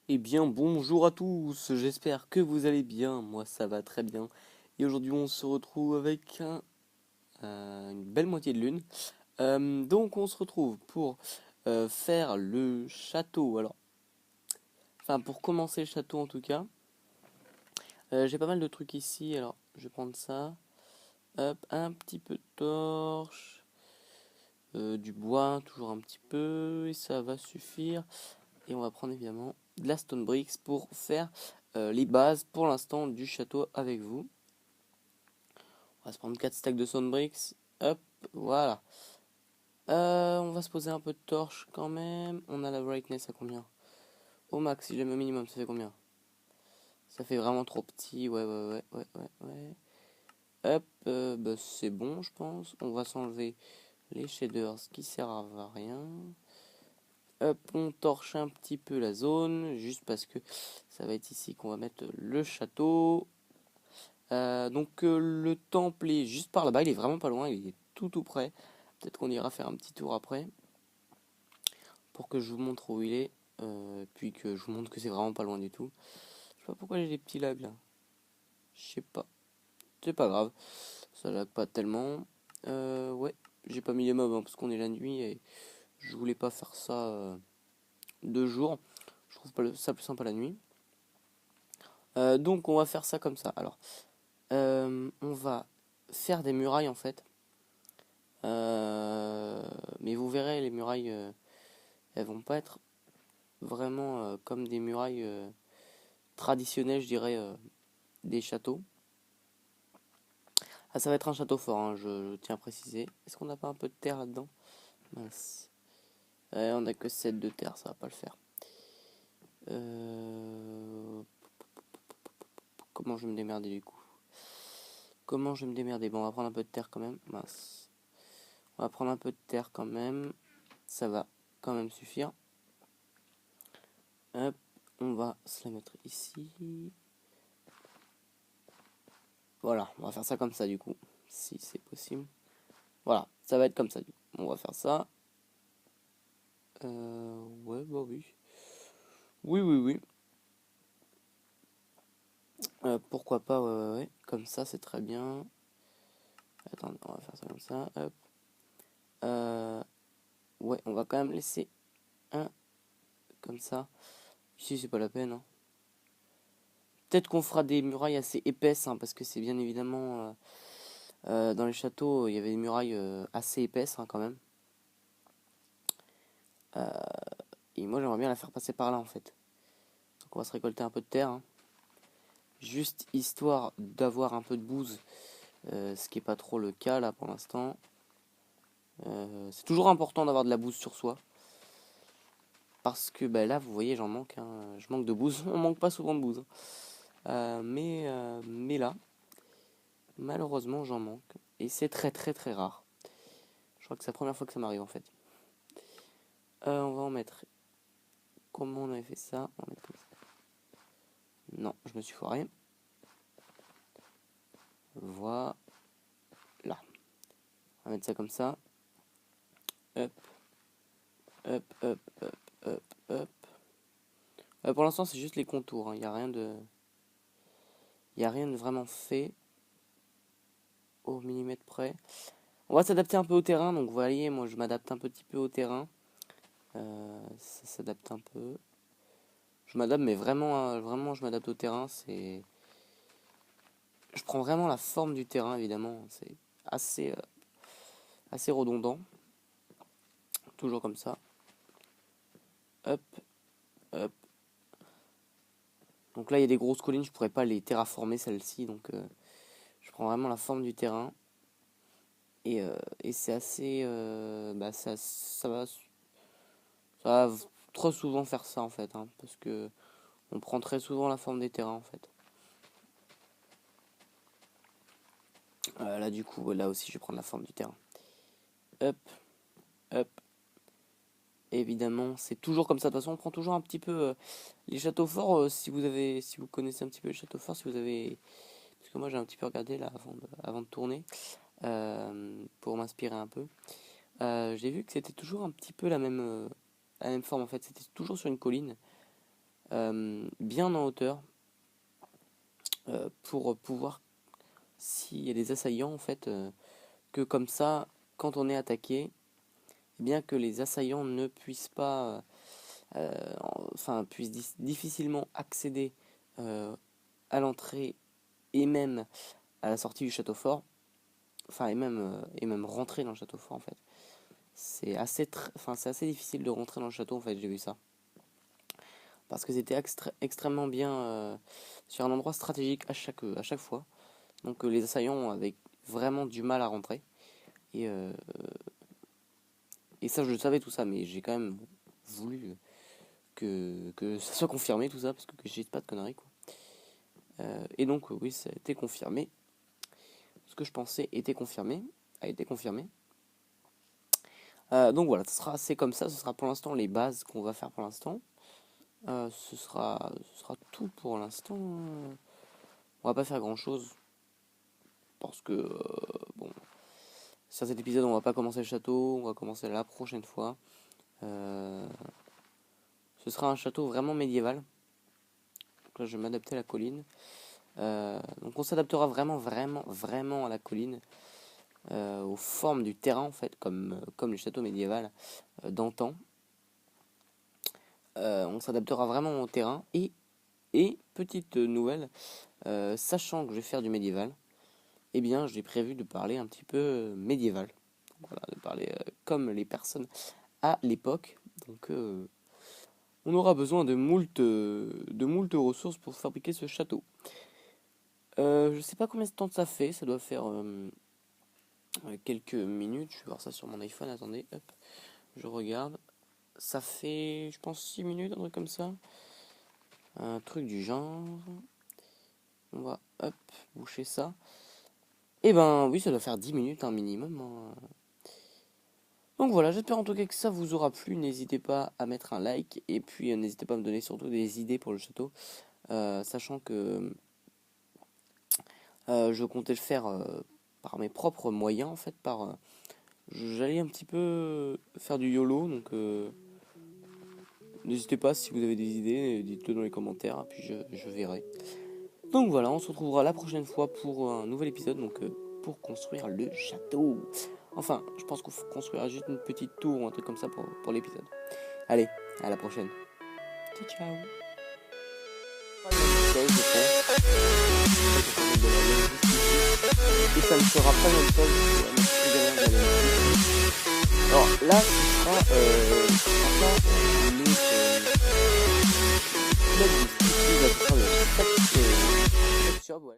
Eh bien, bonjour à tous, j'espère que vous allez bien, moi ça va très bien. Et aujourd'hui on se retrouve avec une belle moitié de lune. Donc on se retrouve pour faire le château. Alors, enfin pour commencer le château en tout cas. J'ai pas mal de trucs ici, alors je vais prendre ça. Hop, un petit peu de torche, du bois, toujours un petit peu, et ça va suffire. Et on va prendre évidemment de la stone bricks pour faire les bases pour l'instant du château avec vous. On va se prendre 4 stacks de stone bricks. Hop, voilà. On va se poser un peu de torche quand même. On a la brightness à combien? Au max, si je la mets au minimum, ça fait combien? Ça fait vraiment trop petit. Ouais. Hop, bah, c'est bon, je pense. On va s'enlever les shaders qui servent à rien. Hop, on torche un petit peu la zone, juste parce que ça va être ici qu'on va mettre le château. Le temple est juste par là-bas, il est vraiment pas loin, il est tout près. Peut-être qu'on ira faire un petit tour après pour que je vous montre où il est, puis que je vous montre que c'est vraiment pas loin du tout. Je sais pas pourquoi j'ai des petits lags là. Je sais pas, c'est pas grave, ça lag pas tellement. Ouais, j'ai pas mis les mobs parce qu'on est la nuit et je voulais pas faire ça de jour. Je trouve pas ça plus sympa la nuit. Donc on va faire ça comme ça. Alors, on va faire des murailles en fait. Mais vous verrez, les murailles, elles vont pas être vraiment comme des murailles traditionnelles, je dirais, des châteaux. Ah, ça va être un château fort, hein, je tiens à préciser. Est-ce qu'on n'a pas un peu de terre là-dedans? Mince. Ouais, on a que 7 de terre, ça va pas le faire. Comment je vais me démerder du coup? Comment je vais me démerder? Bon, on va prendre un peu de terre quand même. Mince. On va prendre un peu de terre quand même. Ça va quand même suffire. Hop, on va se la mettre ici. Voilà, on va faire ça comme ça du coup, si c'est possible. Voilà, ça va être comme ça du coup. On va faire ça. Ouais, bah oui. Oui. Pourquoi pas, ouais. Comme ça, c'est très bien. Attends, on va faire ça comme ça. Hop. Euh, ouais, on va quand même laisser un comme ça. Ici, c'est pas la peine, hein. Peut-être qu'on fera des murailles assez épaisses, hein, parce que c'est bien évidemment dans les châteaux, il y avait des murailles assez épaisses, hein, quand même. Et moi, j'aimerais bien la faire passer par là, en fait. Donc, on va se récolter un peu de terre, hein. Juste histoire d'avoir un peu de bouse, ce qui n'est pas trop le cas là pour l'instant. C'est toujours important d'avoir de la bouse sur soi. Parce que bah, là, vous voyez, j'en manque, hein. Je manque de bouse. On manque pas souvent de bouse, hein. Mais là, malheureusement, j'en manque. Et c'est très rare. Je crois que c'est la première fois que ça m'arrive en fait. On va en mettre. Comment on avait fait ça? On va mettre comme ça. Non, je me suis foiré. Voilà. On va mettre ça comme ça. Hop, hop. Pour l'instant, c'est juste les contours, hein. Il n'y a rien de. Il n'y a rien de vraiment fait au millimètre près. On va s'adapter un peu au terrain, donc vous voyez, moi je m'adapte un petit peu au terrain. Ça s'adapte un peu. Je m'adapte, mais vraiment je m'adapte au terrain. Je prends vraiment la forme du terrain, évidemment. C'est assez redondant. Toujours comme ça. Hop, hop. Donc là, il y a des grosses collines, je pourrais pas les terraformer celles-ci, donc je prends vraiment la forme du terrain. Et c'est assez. Bah, ça va trop souvent faire ça en fait, hein, parce que on prend très souvent la forme des terrains en fait. Là du coup, là aussi je vais prendre la forme du terrain. Hop, hop. Et évidemment, c'est toujours comme ça. De toute façon, on prend toujours un petit peu les châteaux forts. Si vous connaissez un petit peu les châteaux forts, si vous avez, parce que moi j'ai un petit peu regardé là avant de tourner pour m'inspirer un peu. J'ai vu que c'était toujours un petit peu la même forme en fait. C'était toujours sur une colline. bien en hauteur pour pouvoir, s'il y a des assaillants en fait, que comme ça, quand on est attaqué, eh bien que les assaillants ne puissent pas, puissent difficilement accéder à l'entrée et même à la sortie du château fort, et même rentrer dans le château fort en fait. C'est assez difficile de rentrer dans le château en fait, j'ai vu ça. Parce que c'était extrêmement bien sur un endroit stratégique à chaque fois. Donc les assaillants avaient vraiment du mal à rentrer. Et ça, je savais tout ça, mais j'ai quand même voulu que ça soit confirmé tout ça, parce que j'ai pas de conneries quoi. Et donc oui, ça a été confirmé. Ce que je pensais a été confirmé. Donc voilà, c'est comme ça, ce sera pour l'instant les bases qu'on va faire pour l'instant. Ce sera tout pour l'instant. On va pas faire grand chose. Parce que, sur cet épisode, on va pas commencer le château, on va commencer la prochaine fois. Ce sera un château vraiment médiéval. Donc là, je vais m'adapter à la colline. Donc on s'adaptera vraiment à la colline. Aux formes du terrain, en fait, comme le château médiéval d'antan. On s'adaptera vraiment au terrain. Et petite nouvelle, sachant que je vais faire du médiéval, eh bien j'ai prévu de parler un petit peu médiéval. Donc, voilà, de parler comme les personnes à l'époque. Donc on aura besoin de moult ressources pour fabriquer ce château. Je sais pas combien de temps ça fait, ça doit faire quelques minutes. Je vais voir ça sur mon iPhone, attendez, hop, je regarde. Ça fait, je pense, 6 minutes, un truc comme ça. Un truc du genre. On va, hop, boucher ça. Et ben oui, ça doit faire 10 minutes, un minimum. Hein. Donc voilà, j'espère en tout cas que ça vous aura plu. N'hésitez pas à mettre un like. Et puis n'hésitez pas à me donner surtout des idées pour le château. Sachant que je comptais le faire par mes propres moyens, en fait. J'allais un petit peu faire du YOLO. Donc n'hésitez pas, si vous avez des idées, dites-le dans les commentaires. Puis je verrai. Donc voilà, on se retrouvera la prochaine fois pour un nouvel épisode, donc pour construire le château. Enfin, je pense qu'on construira juste une petite tour ou un truc comme ça pour l'épisode. Allez, à la prochaine. Ciao, ciao. Et ça ne sera pas la même chose. Alors là, ce sera le job, ouais.